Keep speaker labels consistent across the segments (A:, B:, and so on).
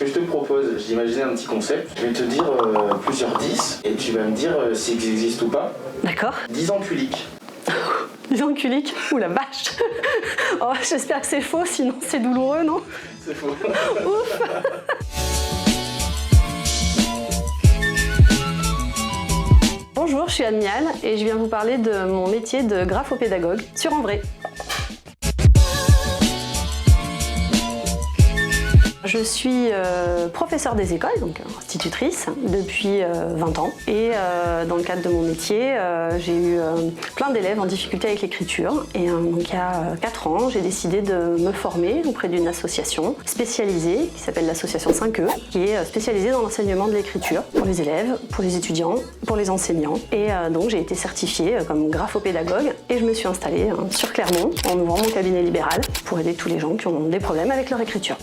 A: Je te propose d'imaginer un petit concept. Je vais te dire plusieurs 10 et tu vas me dire s'ils existent ou pas.
B: D'accord.
A: 10 enculiques.
B: 10 enculiques. Ouh la vache. Oh, j'espère que c'est faux, sinon c'est douloureux, non?
A: C'est faux.
B: Ouf. Bonjour, je suis Anne Mial et je viens vous parler de mon métier de graphopédagogue sur En Vrai. Je suis professeure des écoles, donc institutrice, depuis 20 ans. Et dans le cadre de mon métier, j'ai eu plein d'élèves en difficulté avec l'écriture. Et donc il y a 4 ans, j'ai décidé de me former auprès d'une association spécialisée qui s'appelle l'association 5E, qui est spécialisée dans l'enseignement de l'écriture pour les élèves, pour les étudiants, pour les enseignants. Et donc j'ai été certifiée comme graphopédagogue et je me suis installée sur Clermont en ouvrant mon cabinet libéral pour aider tous les gens qui ont des problèmes avec leur écriture.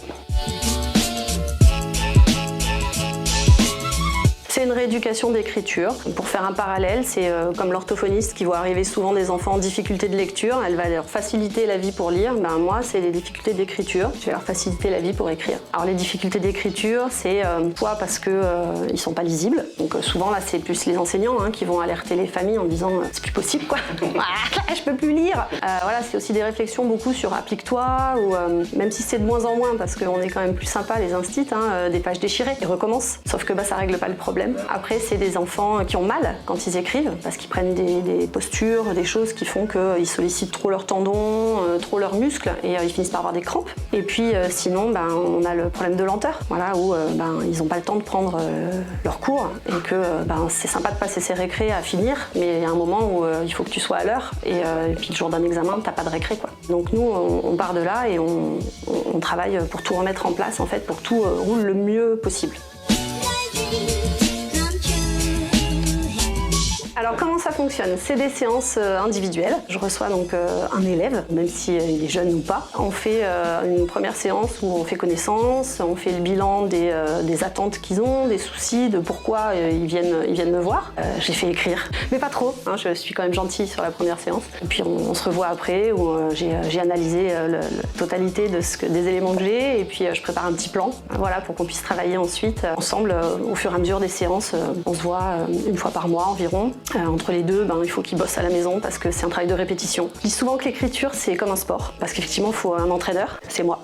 B: C'est une rééducation d'écriture. Pour faire un parallèle, c'est comme l'orthophoniste qui voit arriver souvent des enfants en difficulté de lecture. Elle va leur faciliter la vie pour lire. Ben, moi, c'est les difficultés d'écriture. Je vais leur faciliter la vie pour écrire. Alors les difficultés d'écriture, c'est soit parce qu'ils sont pas lisibles. Donc souvent là, c'est plus les enseignants qui vont alerter les familles en disant c'est plus possible quoi. Je peux plus lire. Voilà, c'est aussi des réflexions beaucoup sur applique-toi ou même si c'est de moins en moins parce qu'on est quand même plus sympa les instits, des pages déchirées. Ils recommencent. Sauf que ça règle pas le problème. Après, c'est des enfants qui ont mal quand ils écrivent, parce qu'ils prennent des postures, des choses qui font qu'ils sollicitent trop leurs tendons, trop leurs muscles, et ils finissent par avoir des crampes. Et puis sinon, on a le problème de lenteur, voilà, où ils n'ont pas le temps de prendre leur cours, et que c'est sympa de passer ses récrés à finir, mais il y a un moment où il faut que tu sois à l'heure, et puis le jour d'un examen, t'as pas de récré, quoi. Donc nous, on part de là et on travaille pour tout remettre en place, en fait, pour que tout roule le mieux possible. Alors comment ça fonctionne? C'est des séances individuelles. Je reçois donc un élève, même s'il est jeune ou pas. On fait une première séance où on fait connaissance, on fait le bilan des attentes qu'ils ont, des soucis, de pourquoi ils viennent me voir. J'ai fait écrire, mais pas trop. Je suis quand même gentille sur la première séance. Et puis on se revoit après où j'ai analysé la totalité des éléments que j'ai et puis je prépare un petit plan, voilà, pour qu'on puisse travailler ensuite ensemble au fur et à mesure des séances. On se voit une fois par mois environ. Entre les deux, il faut qu'ils bossent à la maison parce que c'est un travail de répétition. Je dis souvent que l'écriture, c'est comme un sport. Parce qu'effectivement, il faut un entraîneur, c'est moi.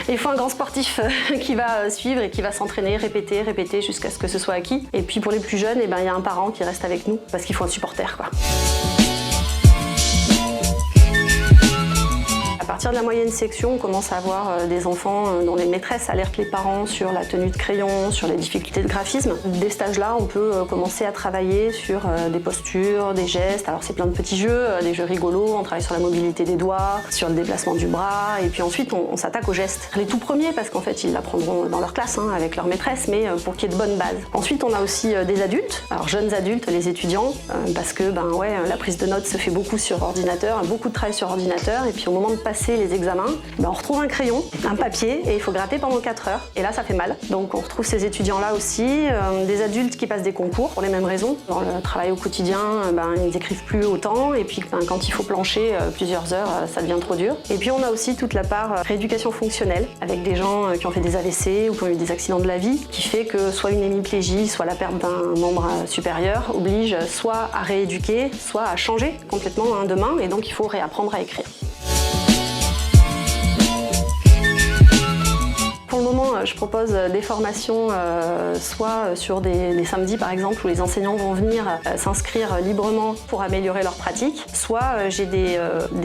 B: Il faut un grand sportif qui va suivre et qui va s'entraîner, répéter jusqu'à ce que ce soit acquis. Et puis pour les plus jeunes, il y a un parent qui reste avec nous parce qu'il faut un supporter, quoi. À partir de la moyenne section, on commence à avoir des enfants dont les maîtresses alertent les parents sur la tenue de crayon, sur les difficultés de graphisme. Dès ce stage-là, on peut commencer à travailler sur des postures, des gestes. Alors c'est plein de petits jeux, des jeux rigolos, on travaille sur la mobilité des doigts, sur le déplacement du bras, et puis ensuite on s'attaque aux gestes. Les tout premiers, parce qu'en fait ils l'apprendront dans leur classe avec leur maîtresse, mais pour qu'il y ait de bonnes bases. Ensuite on a aussi des adultes, alors jeunes adultes, les étudiants, parce que la prise de notes se fait beaucoup sur ordinateur, beaucoup de travail sur ordinateur, et puis au moment de passer les examens, on retrouve un crayon, un papier et il faut gratter pendant 4 heures et là ça fait mal. Donc on retrouve ces étudiants-là aussi, des adultes qui passent des concours pour les mêmes raisons. Dans le travail au quotidien, ils n'écrivent plus autant et puis quand il faut plancher plusieurs heures, ça devient trop dur. Et puis on a aussi toute la part rééducation fonctionnelle avec des gens qui ont fait des AVC ou qui ont eu des accidents de la vie, qui fait que soit une hémiplégie, soit la perte d'un membre supérieur oblige soit à rééduquer, soit à changer complètement de main et donc il faut réapprendre à écrire. Pour le moment, je propose des formations soit sur des samedis par exemple où les enseignants vont venir s'inscrire librement pour améliorer leur pratique, soit j'ai des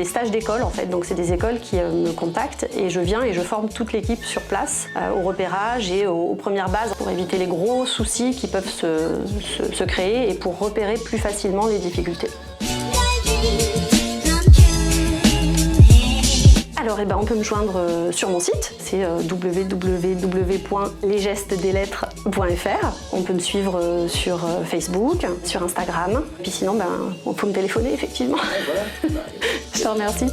B: stages d'école en fait, donc c'est des écoles qui me contactent et je viens et je forme toute l'équipe sur place au repérage et aux premières bases pour éviter les gros soucis qui peuvent se créer et pour repérer plus facilement les difficultés. Alors on peut me joindre sur mon site, c'est www.lesgestesdeslettres.fr. On peut me suivre sur Facebook, sur Instagram. Puis sinon, on peut me téléphoner effectivement. Je te remercie.